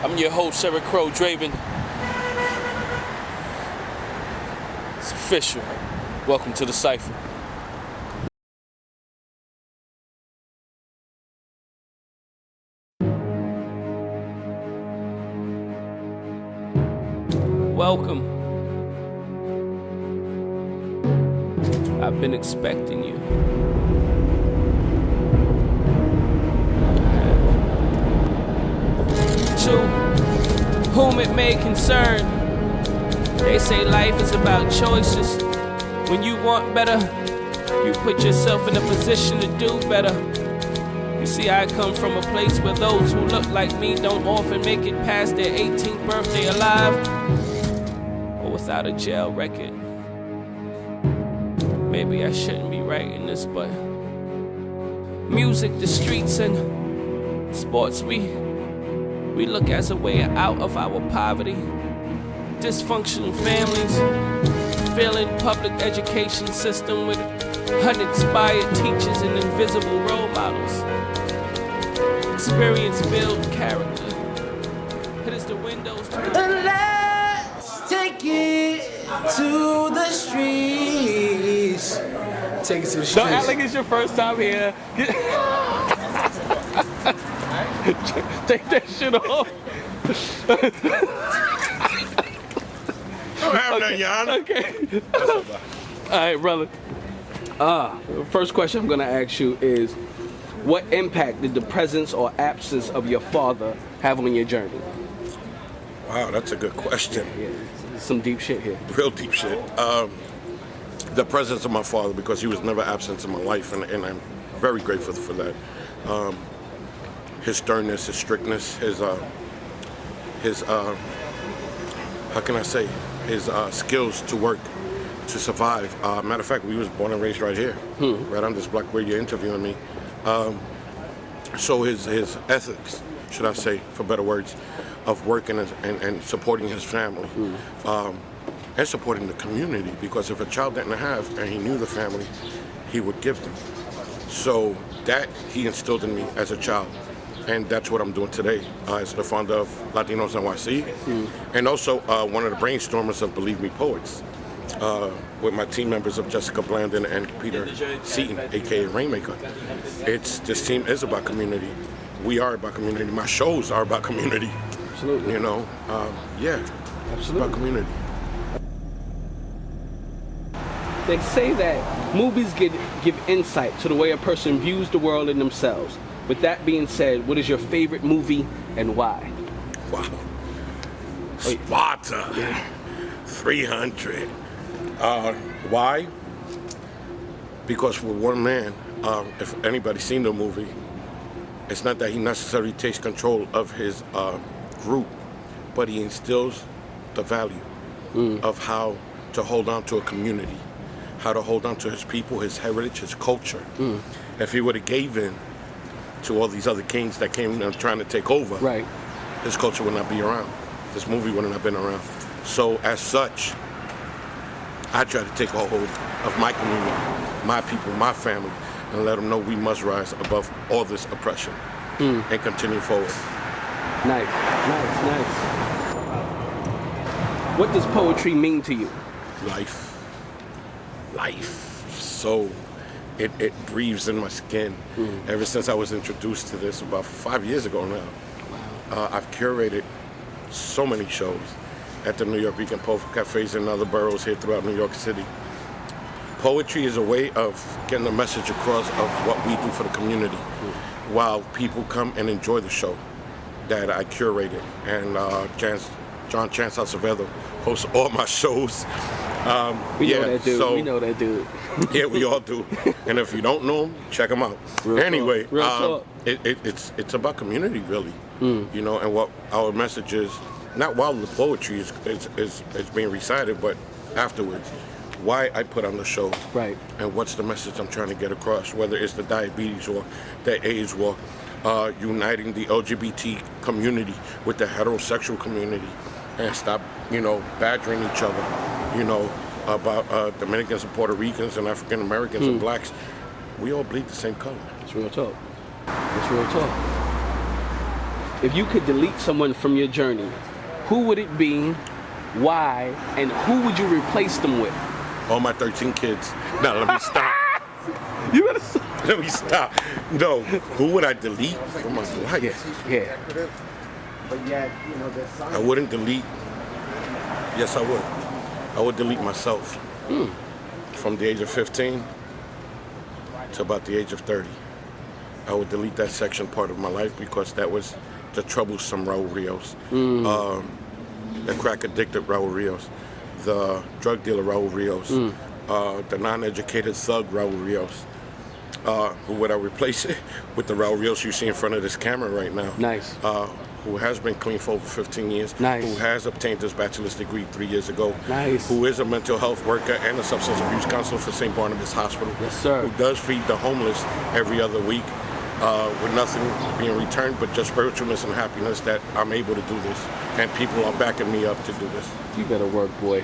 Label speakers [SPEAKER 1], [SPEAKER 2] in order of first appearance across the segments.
[SPEAKER 1] I'm your host, Eric Crow Draven. It's official. Welcome to the Cipher. Welcome. I've been expecting you. To whom it may concern, they say life is about choices. When you want better, you put yourself in a position to do better. You see, I come from a place where those who look like me don't often make it past their 18th birthday alive or without a jail record. Maybe I shouldn't be writing this, but music, the streets, and sports, we look as a way out of our poverty. Dysfunctional families, failing public education system with uninspired teachers and invisible role models. Experience build character. It is the windows to
[SPEAKER 2] And let's take it to the streets. Take it to the streets.
[SPEAKER 1] Don't act like it's your first time here. Take that shit off.
[SPEAKER 3] Don't have none, Your Honor.
[SPEAKER 1] Okay. All right, brother. First question I'm gonna ask you is, what impact did the presence or absence of your father have on your journey?
[SPEAKER 3] Wow, that's a good question.
[SPEAKER 1] Yeah, some deep shit here.
[SPEAKER 3] Real deep shit. The presence of my father, because he was never absent in my life, and I'm very grateful for that. His sternness, his strictness, his how can I say, his skills to work, to survive. Matter of fact, we was born and raised right here, right on this block where you're interviewing me. So his ethics, should I say, for better words, of working and supporting his family, and supporting the community, because if a child didn't have and he knew the family, he would give them. So that he instilled in me as a child. And that's what I'm doing today as the founder of Latinos NYC, and also one of the brainstormers of Believe Me Poets, with my team members of Jessica Blandon and Peter Seaton, aka Rainmaker. This team is about community. We are about community. My shows are about community.
[SPEAKER 1] Absolutely.
[SPEAKER 3] You know, yeah, it's about community.
[SPEAKER 1] They say that movies give insight to the way a person views the world and themselves. With that being said, what is your favorite movie and why?
[SPEAKER 3] Wow. Sparta. Yeah. 300. Why? Because for one man, if anybody's seen the movie, it's not that he necessarily takes control of his group, but he instills the value of how to hold on to a community, how to hold on to his people, his heritage, his culture. If he would have gave in to all these other kings that came trying to take over,
[SPEAKER 1] right,
[SPEAKER 3] this culture would not be around. This movie would not have been around. So as such, I try to take a hold of my community, my people, my family, and let them know we must rise above all this oppression and continue forward.
[SPEAKER 1] Nice. What does poetry mean to you?
[SPEAKER 3] Life. So it breathes in my skin. Ever since I was introduced to this about 5 years ago now. Wow. I've curated so many shows at the New York Weekend Poetry Cafes and other boroughs here throughout New York City. Poetry is a way of getting the message across of what we do for the community, while people come and enjoy the show that I curated. And John Chance Acevedo hosts all my shows.
[SPEAKER 1] We know that dude.
[SPEAKER 3] Yeah, we all do. And if you don't know him, check him out.
[SPEAKER 1] Real talk.
[SPEAKER 3] It's about community, really. You know, and what our message is, not while the poetry is being recited, but afterwards. Why I put on the show,
[SPEAKER 1] right?
[SPEAKER 3] And what's the message I'm trying to get across? Whether it's the diabetes or the AIDS or uniting the LGBT community with the heterosexual community, and stop, badgering each other, about Dominicans and Puerto Ricans and African Americans and blacks. We all bleed the same color.
[SPEAKER 1] It's real talk. if you could delete someone from your journey, who would it be, why, and who would you replace them with?
[SPEAKER 3] All my 13 kids. Now, let me stop.
[SPEAKER 1] You better stop.
[SPEAKER 3] Let me stop. No, who would I delete from my life?
[SPEAKER 1] Yeah.
[SPEAKER 2] But yet, you know, there's some.
[SPEAKER 3] I wouldn't delete. Yes, I would. I would delete myself from the age of 15 to about the age of 30. I would delete that section part of my life because that was the troublesome Raul Rios, the crack addicted Raul Rios, the drug dealer Raul Rios, the non-educated thug Raul Rios. Who would I replace it with? The Raul Rios you see in front of this camera right now.
[SPEAKER 1] Nice.
[SPEAKER 3] Who has been clean for over 15 years.
[SPEAKER 1] Nice.
[SPEAKER 3] Who has obtained his bachelor's degree 3 years ago.
[SPEAKER 1] Nice.
[SPEAKER 3] Who is a mental health worker and a substance abuse counselor for St. Barnabas Hospital.
[SPEAKER 1] Yes, sir.
[SPEAKER 3] Who does feed the homeless every other week with nothing being returned but just spiritualness and happiness that I'm able to do this. And people are backing me up to do this.
[SPEAKER 1] You better work, boy.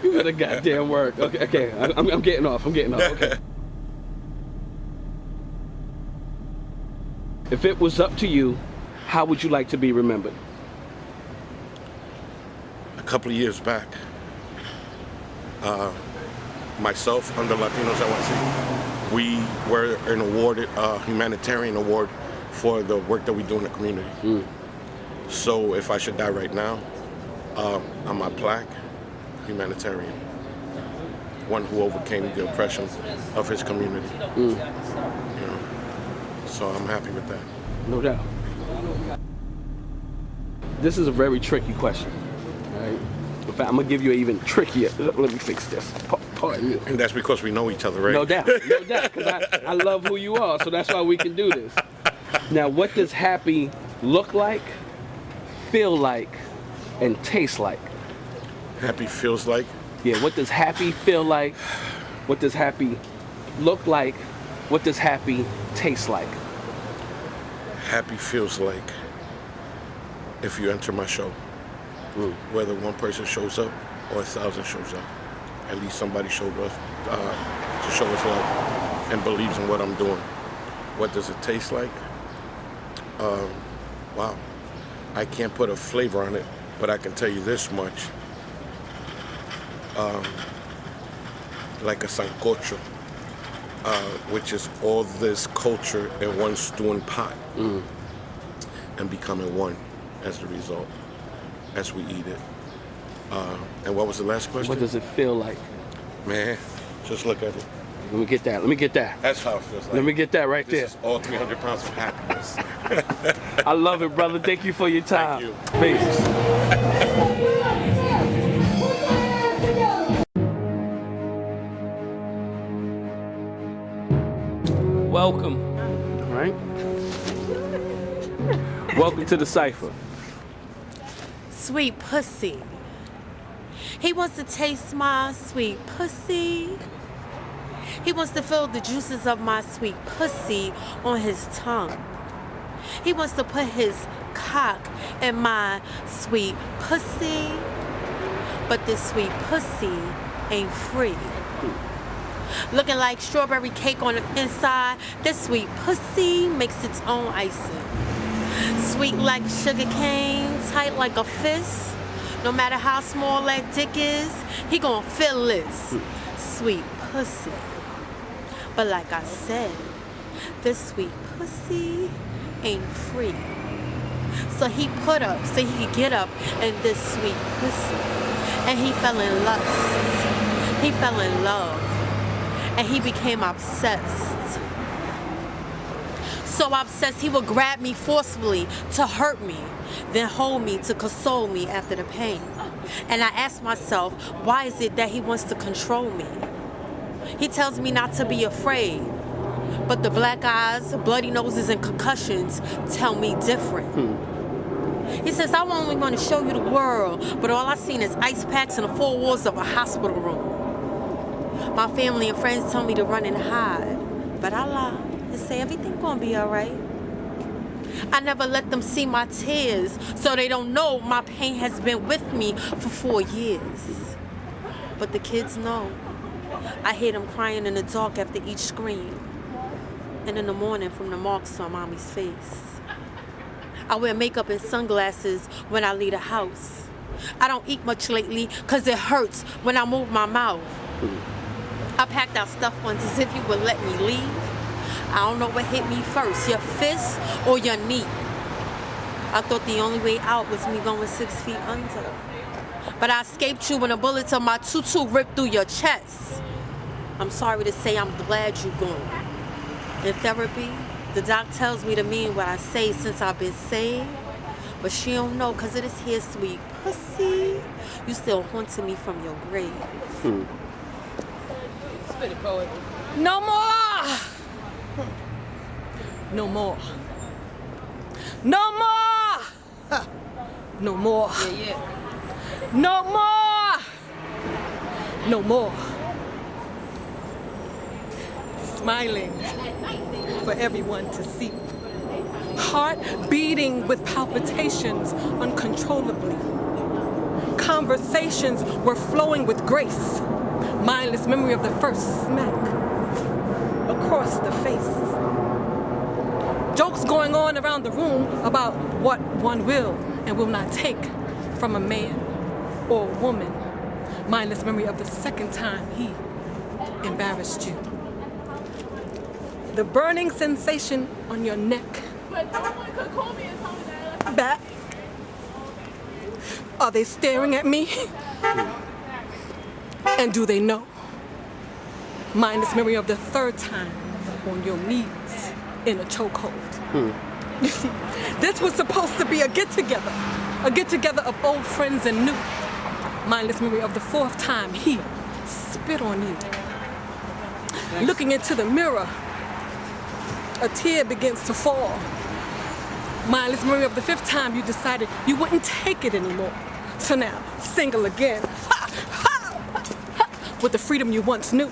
[SPEAKER 1] You better goddamn work. Okay. I'm getting off. Okay. If it was up to you, how would you like to be remembered?
[SPEAKER 3] A couple of years back, myself and the Latinos I we were an awarded humanitarian award for the work that we do in the community. So if I should die right now, I'm a Black humanitarian, one who overcame the oppression of his community. You know, so I'm happy with that.
[SPEAKER 1] No doubt. This is a very tricky question, right? In fact, I'm gonna give you an even trickier. Let me fix this. Pardon me.
[SPEAKER 3] And that's because we know each other, right?
[SPEAKER 1] No doubt, because I love who you are, so that's why we can do this. Now, what does happy look like, feel like, and taste like?
[SPEAKER 3] Happy feels like?
[SPEAKER 1] Yeah, what does happy feel like? What does happy look like? What does happy taste like?
[SPEAKER 3] Happy feels like if you enter my show, whether one person shows up or 1,000 shows up, at least somebody showed us to show us love and believes in what I'm doing. What does it taste like? Wow, I can't put a flavor on it, but I can tell you this much. Like a sancocho, which is all this culture in one stewing pot and becoming one as the result, as we eat it. And what was the last question?
[SPEAKER 1] What does it feel like?
[SPEAKER 3] Man, just look at it.
[SPEAKER 1] Let me get that.
[SPEAKER 3] That's how it feels like.
[SPEAKER 1] Let me get that right there.
[SPEAKER 3] This is all 300 pounds of happiness.
[SPEAKER 1] I love it, brother. Thank you for your time.
[SPEAKER 3] Thank you.
[SPEAKER 1] Peace. Welcome. All right. Welcome to the Cipher.
[SPEAKER 4] Sweet pussy. He wants to taste my sweet pussy. He wants to feel the juices of my sweet pussy on his tongue. He wants to put his cock in my sweet pussy. But this sweet pussy ain't free. Looking like strawberry cake on the inside, this sweet pussy makes its own icing. Sweet like sugar cane, tight like a fist. No matter how small that dick is, he gon' feel this sweet pussy. But like I said, this sweet pussy ain't free. So he put up so he could get up in this sweet pussy. And he fell in lust. He fell in love. And he became obsessed. So obsessed he would grab me forcefully to hurt me, then hold me to console me after the pain. And I asked myself, why is it that he wants to control me? He tells me not to be afraid, but the black eyes, bloody noses, and concussions tell me different. He says, I only want to show you the world, but all I seen is ice packs and the four walls of a hospital room. My family and friends tell me to run and hide, but I lie and say everything gonna be all right. I never let them see my tears, so they don't know my pain has been with me for 4 years. But the kids know. I hear them crying in the dark after each scream, and in the morning from the marks on mommy's face. I wear makeup and sunglasses when I leave the house. I don't eat much lately because it hurts when I move my mouth. I packed out stuff once as if you would let me leave. I don't know what hit me first, your fist or your knee. I thought the only way out was me going 6 feet under. But I escaped you when a bullet to my tutu ripped through your chest. I'm sorry to say I'm glad you're gone. In therapy, the doc tells me to mean what I say since I've been saved. But she don't know because of this here sweet pussy. You still haunting me from your grave.
[SPEAKER 1] Spit it, poet.
[SPEAKER 5] No more! No more. No more! No more.
[SPEAKER 1] Yeah.
[SPEAKER 5] No more! No more. Smiling for everyone to see. Heart beating with palpitations uncontrollably. Conversations were flowing with grace. Mindless memory of the first smack across the face. Jokes going on around the room about what one will and will not take from a man or a woman. Mindless memory of the second time he embarrassed you. The burning sensation on your neck. Back. Are they staring at me? And do they know? Mindless memory of the third time on your knees in a chokehold. You see, this was supposed to be a get-together of old friends and new. Mindless memory of the fourth time he spit on you. Looking into the mirror, a tear begins to fall. Mindless memory of the fifth time you decided you wouldn't take it anymore. So now, single again. With the freedom you once knew.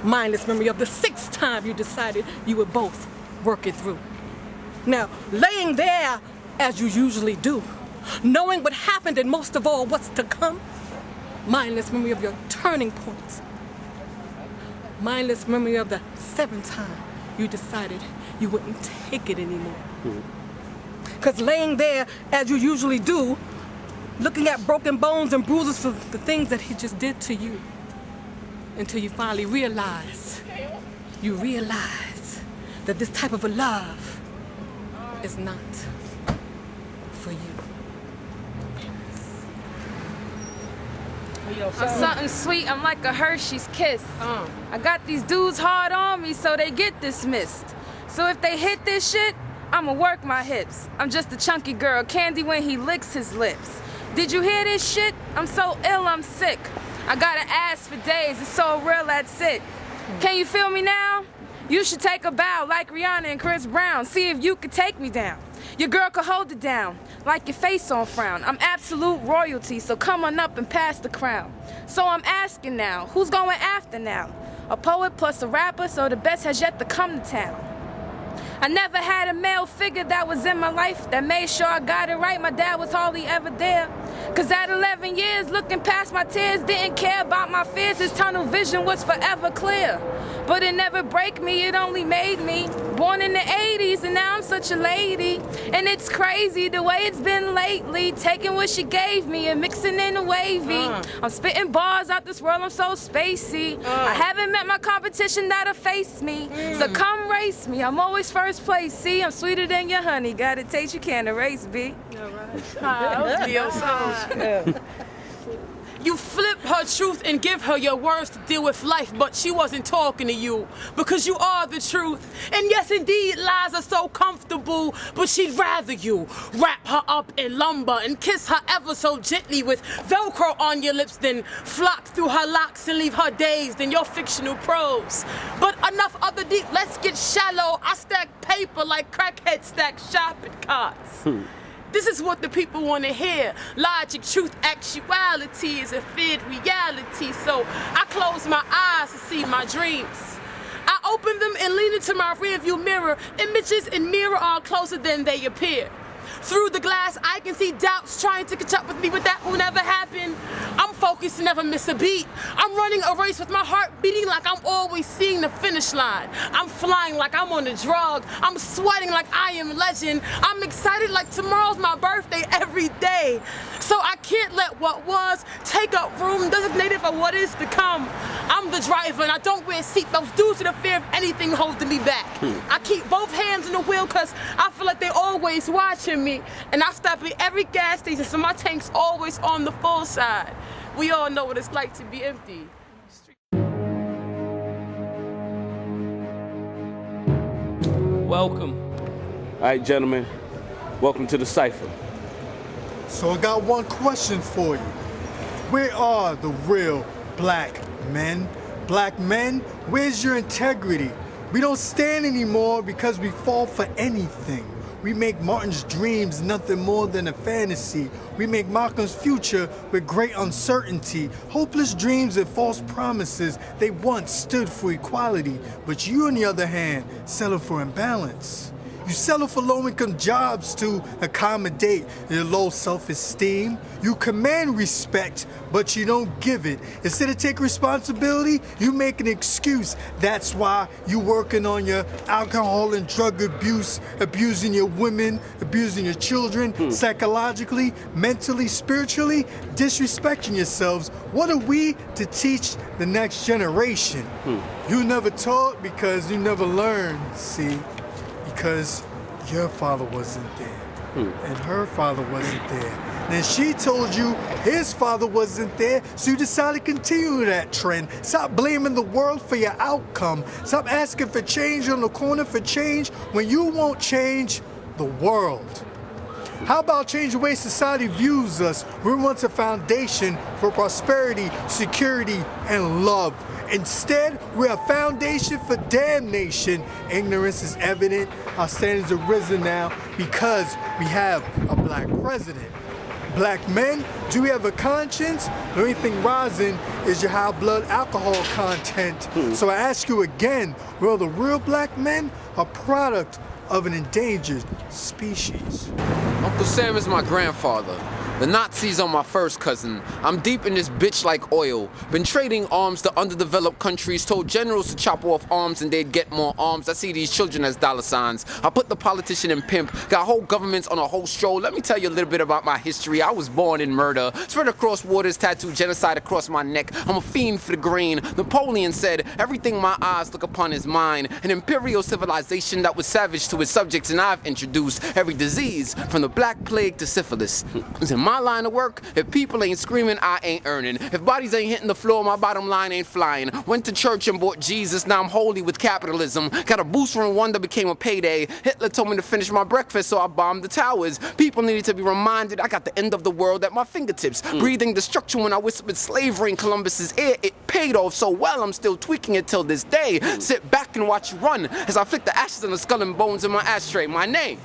[SPEAKER 5] Mindless memory of the sixth time you decided you would both work it through. Now, laying there as you usually do, knowing what happened and most of all what's to come. Mindless memory of your turning points. Mindless memory of the seventh time you decided you wouldn't take it anymore. Because laying there as you usually do, looking at broken bones and bruises for the things that he just did to you, until you finally realize that this type of a love is not for you.
[SPEAKER 6] I'm something sweet, I'm like a Hershey's kiss. I got these dudes hard on me so they get dismissed. So if they hit this shit, I'ma work my hips. I'm just a chunky girl, candy when he licks his lips. Did you hear this shit? I'm so ill, I'm sick. I got an ass for days, it's so real, that's it. Can you feel me now? You should take a bow like Rihanna and Chris Brown. See if you could take me down. Your girl could hold it down, like your face on frown. I'm absolute royalty, so come on up and pass the crown. So I'm asking now, who's going after now? A poet plus a rapper, so the best has yet to come to town. I never had a male figure that was in my life that made sure I got it right. My dad was hardly ever there. Cause at 11 years, looking past my tears, didn't care about my fears. His tunnel vision was forever clear. But it never break me, it only made me. Born in the 80s and now I'm such a lady. And it's crazy the way it's been lately. Taking what she gave me and mixing in the wavy. I'm spitting bars out this world, I'm so spacey. I haven't met my competition that'll face me. So come race me, I'm always first place. See, I'm sweeter than your honey. Got a taste you can't erase, B.
[SPEAKER 7] You flip her truth and give her your words to deal with life, but she wasn't talking to you because you are the truth. And yes, indeed, lies are so comfortable, but she'd rather you wrap her up in lumber and kiss her ever so gently with Velcro on your lips, then flock through her locks and leave her dazed in your fictional prose. But enough of the deep, let's get shallow. I stack paper like crackheads stack shopping carts. This is what the people want to hear. Logic, truth, actuality is a feared reality. So I close my eyes to see my dreams. I open them and lean into my rearview mirror. Images in mirror are closer than they appear. Through the glass, I can see doubts trying to catch up with me, but that will never happen. I'm focused and never miss a beat. I'm running a race with my heart beating like I'm always seeing the finish line. I'm flying like I'm on a drug. I'm sweating like I am legend. I'm excited like tomorrow's my birthday every day. So I can't let what was take up room designated for what is to come. I'm the driver and I don't wear seatbelts due to the fear of anything holding me back. I keep both hands on the wheel cause I feel like they're always watching me. And I stop at every gas station so my tank's always on the full side. We all know what it's like to be empty.
[SPEAKER 1] Welcome. All right, gentlemen. Welcome to the Cipher.
[SPEAKER 8] So I got one question for you. Where are the real black men? Black men, where's your integrity? We don't stand anymore because we fall for anything. We make Martin's dreams nothing more than a fantasy. We make Malcolm's future with great uncertainty. Hopeless dreams and false promises, they once stood for equality. But you, on the other hand, settle for imbalance. You settle for low-income jobs to accommodate your low self-esteem. You command respect, but you don't give it. Instead of taking responsibility, you make an excuse. That's why you working on your alcohol and drug abuse, abusing your women, abusing your children, psychologically, mentally, spiritually, disrespecting yourselves. What are we to teach the next generation? You never taught because you never learned, see? Because your father wasn't there, and her father wasn't there. Then she told you his father wasn't there, so you decided to continue that trend. Stop blaming the world for your outcome. Stop asking for change on the corner for change when you won't change the world. How about change the way society views us? We're once a foundation for prosperity, security, and love. Instead, we're a foundation for damnation. Ignorance is evident. Our standards have risen now because we have a black president. Black men, do we have a conscience? The only thing rising is your high blood alcohol content. So I ask you again, will the real black men a product of an endangered species?
[SPEAKER 9] Uncle Sam is my grandfather. The Nazis are my first cousin. I'm deep in this bitch like oil. Been trading arms to underdeveloped countries, told generals to chop off arms and they'd get more arms. I see these children as dollar signs. I put the politician in pimp, got whole governments on a whole stroll. Let me tell you a little bit about my history. I was born in murder, spread across waters, tattooed genocide across my neck. I'm a fiend for the green. Napoleon said, everything my eyes look upon is mine. An imperial civilization that was savage to its subjects, and I've introduced every disease from the Black Plague to syphilis. It's in my line of work. If people ain't screaming, I ain't earning. If bodies ain't hitting the floor, my bottom line ain't flying. Went to church and bought Jesus, now I'm holy with capitalism. Got a boost from Rwanda, became a payday. Hitler told me to finish my breakfast, so I bombed the towers. People needed to be reminded I got the end of the world at my fingertips. Breathing destruction when I whispered slavery in Columbus's ear. It paid off so well, I'm still tweaking it till this day. Sit back and watch you run as I flick the ashes and the skull and bones in my ashtray. My name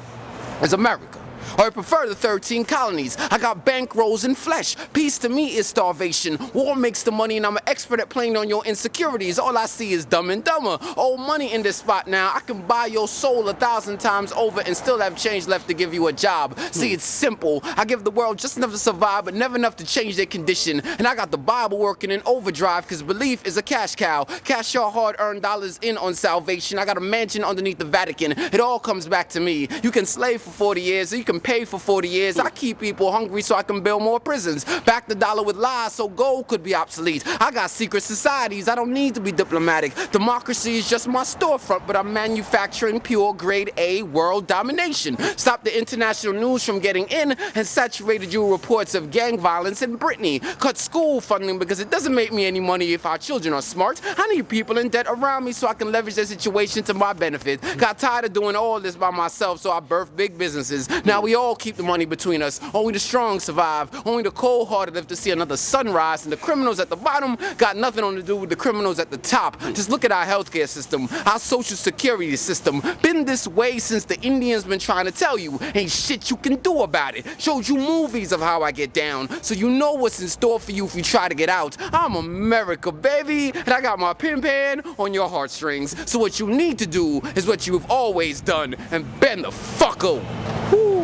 [SPEAKER 9] is America. Or I prefer the 13 colonies. I got bankrolls and flesh. Peace to me is starvation. War makes the money and I'm an expert at playing on your insecurities. All I see is Dumb and Dumber. Old money in this spot now. I can buy your soul 1,000 times over and still have change left to give you a job. See, it's simple. I give the world just enough to survive, but never enough to change their condition. And I got the Bible working in overdrive, cause belief is a cash cow. Cash your hard-earned dollars in on salvation. I got a mansion underneath the Vatican. It all comes back to me. You can slave for 40 years, or you can pay for 40 years. I keep people hungry so I can build more prisons. Back the dollar with lies so gold could be obsolete. I got secret societies. I don't need to be diplomatic. Democracy is just my storefront, but I'm manufacturing pure grade A world domination. Stop the international news from getting in and saturated you with reports of gang violence in Brittany. Cut school funding because it doesn't make me any money if our children are smart. I need people in debt around me so I can leverage their situation to my benefit. Got tired of doing all this by myself, so I birthed big businesses. Now we all keep the money between us. Only the strong survive. Only the cold-hearted live to see another sunrise. And the criminals at the bottom got nothing on to do with the criminals at the top. Just look at our healthcare system, our social security system. Been this way since the Indians been trying to tell you. Ain't shit you can do about it. Showed you movies of how I get down, so you know what's in store for you if you try to get out. I'm America, baby, and I got my pin pan on your heartstrings. So what you need to do is what you've always done, and bend the fuck over. Woo.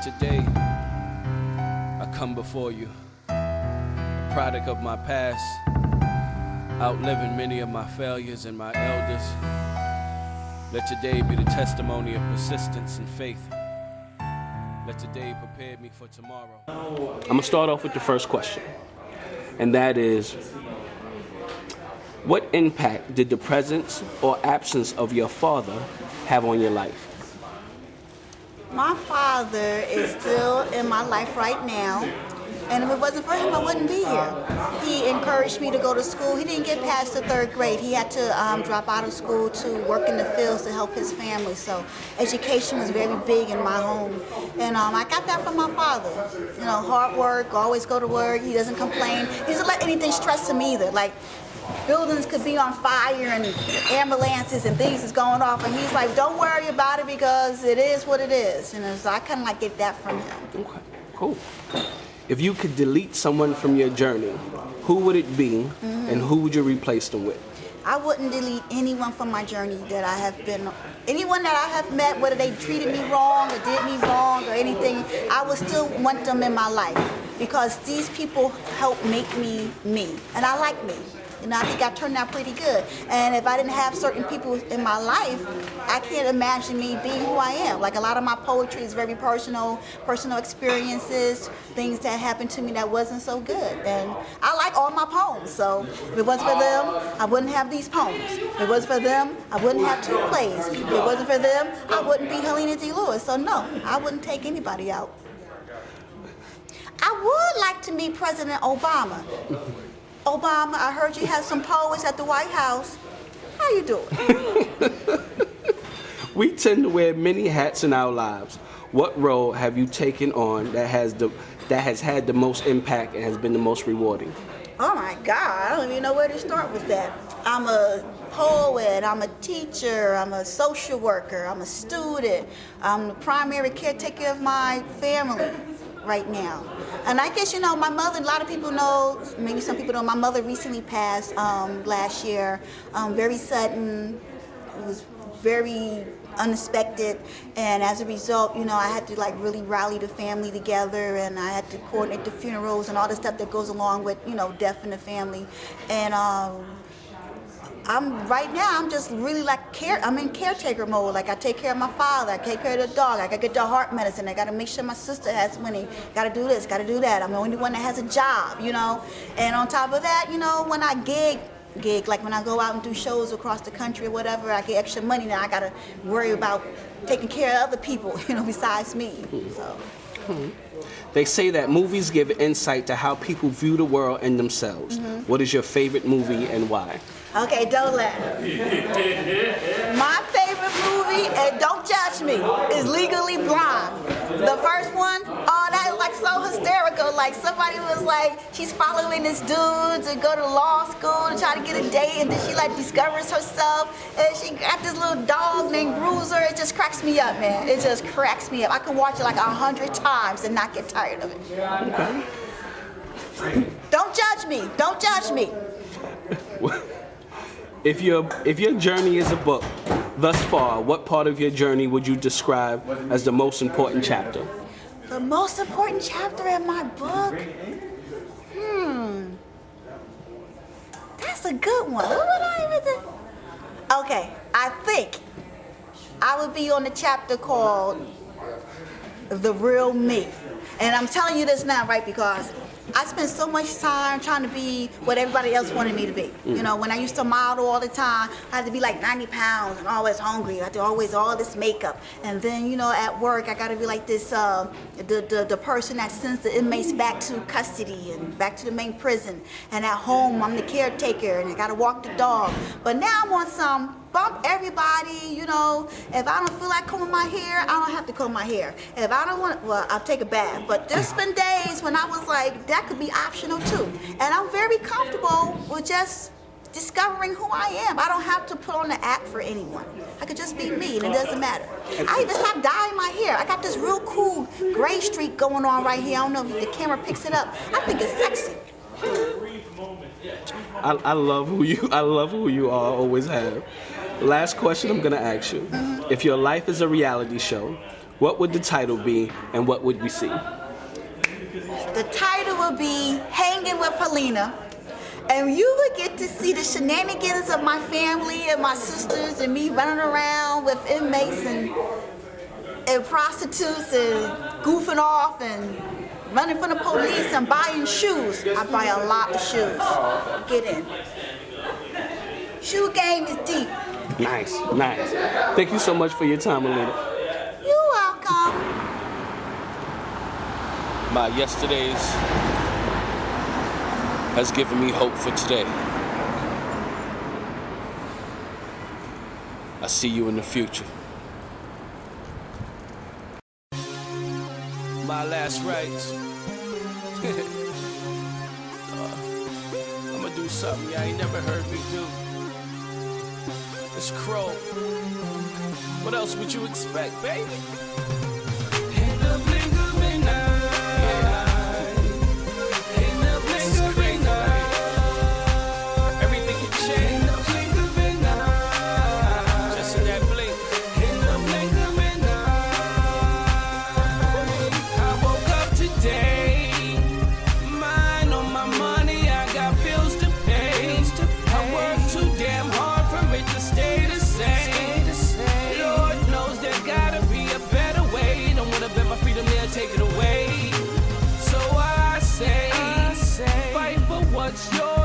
[SPEAKER 1] Today, I come before you, a product of my past, outliving many of my failures and my elders. Let today be the testimony of persistence and faith. Let today prepare me for tomorrow. I'm gonna start off with the first question, and that is, what impact did the presence or absence of your father have on your life?
[SPEAKER 10] My father is still in my life right now, and if it wasn't for him, I wouldn't be here. He encouraged me to go to school. He didn't get past the 3rd grade. He had to drop out of school to work in the fields to help his family. So education was very big in my home, and I got that from my father. You know, hard work, always go to work. He doesn't complain. He doesn't let anything stress him either. Like, buildings could be on fire and ambulances and things is going off, and he's like, don't worry about it because it is what it is. And so I kind of like get that from him.
[SPEAKER 1] Okay, cool. If you could delete someone from your journey, who would it be, and who would you replace them with?
[SPEAKER 10] I wouldn't delete anyone from my journey that I have been, anyone that I have met, whether they treated me wrong or did me wrong or anything, I would still want them in my life because these people help make me me, and I like me. You know, I think I turned out pretty good. And if I didn't have certain people in my life, I can't imagine me being who I am. Like, a lot of my poetry is very personal experiences, things that happened to me that wasn't so good. And I like all my poems, so if it wasn't for them, I wouldn't have these poems. If it wasn't for them, I wouldn't have 2 plays. If it wasn't for them, I wouldn't be Helena D. Lewis. So no, I wouldn't take anybody out. I would like to meet President Obama. Obama, I heard you had some poets at the White House. How you doing?
[SPEAKER 1] We tend to wear many hats in our lives. What role have you taken on that has had the most impact and has been the most rewarding?
[SPEAKER 10] Oh my God, I don't even know where to start with that. I'm a poet, I'm a teacher, I'm a social worker, I'm a student, I'm the primary caretaker of my family right now. And I guess, you know, my mother, a lot of people know, maybe some people know, my mother recently passed last year, very sudden. It was very unexpected, and as a result, you know, I had to like really rally the family together, and I had to coordinate the funerals and all the stuff that goes along with, you know, death in the family. And I'm just really like I'm in caretaker mode. Like, I take care of my father, I take care of the dog, I gotta get the heart medicine, I gotta make sure my sister has money, gotta do this, gotta do that. I'm the only one that has a job, you know. And on top of that, you know, when I gig, like when I go out and do shows across the country or whatever, I get extra money. Now I gotta worry about taking care of other people, you know, besides me. So.
[SPEAKER 1] They say that movies give insight to how people view the world and themselves. What is your favorite movie and why?
[SPEAKER 10] Okay, don't laugh. My favorite movie, and don't judge me, is Legally Blonde. The first one, oh, that is like so hysterical. Like, somebody was like, she's following this dude to go to law school to try to get a date, and then she like discovers herself, and she got this little dog named Bruiser. It just cracks me up, man. It just cracks me up. I can watch it like 100 times and not get tired of it.
[SPEAKER 1] Okay.
[SPEAKER 10] Don't judge me. Don't judge me.
[SPEAKER 1] If your journey is a book, thus far, what part of your journey would you describe as the most important chapter?
[SPEAKER 10] The most important chapter in my book? That's a good one. What would I even do? Okay, I think I would be on the chapter called The Real Me. And I'm telling you this now, right, because I spent so much time trying to be what everybody else wanted me to be. You know, when I used to model all the time, I had to be like 90 pounds and always hungry. I had to always all this makeup. And then, you know, at work, I got to be like this, the person that sends the inmates back to custody and back to the main prison. And at home, I'm the caretaker and I got to walk the dog. But now I'm on some bump everybody, you know. If I don't feel like combing my hair, I don't have to comb my hair. If I don't want, well, I'll take a bath. But there's been days when I was like, that could be optional too. And I'm very comfortable with just discovering who I am. I don't have to put on the act for anyone. I could just be me, and it doesn't matter. I even stopped dyeing my hair. I got this real cool gray streak going on right here. I don't know if the camera picks it up. I think it's sexy.
[SPEAKER 1] I love who you are, always have. Last question I'm gonna ask you. If your life is a reality show, what would the title be and what would we see?
[SPEAKER 10] The title would be Hanging with Helena. And you would get to see the shenanigans of my family and my sisters and me running around with inmates and prostitutes and goofing off and running from the police and buying shoes. I buy a lot of shoes. Get in. Shoe game is deep.
[SPEAKER 1] Nice, nice. Thank you so much for your time, Alita.
[SPEAKER 10] You're welcome.
[SPEAKER 1] My yesterdays has given me hope for today. I see you in the future. My last rites. I'ma do something y'all ain't never heard me do. It's Crow. What else would you expect, baby? In the blink of midnight. In the blink of midnight. Everything can change. In the blink of midnight. Just in that blink. In the blink of midnight. I woke up today. Mind on my money. I got bills to pay. I work too damn hard for it to stay the same. Lord knows there gotta be a better way. Don't wanna bet my freedom, they'll take it away. So I say, fight for what's yours.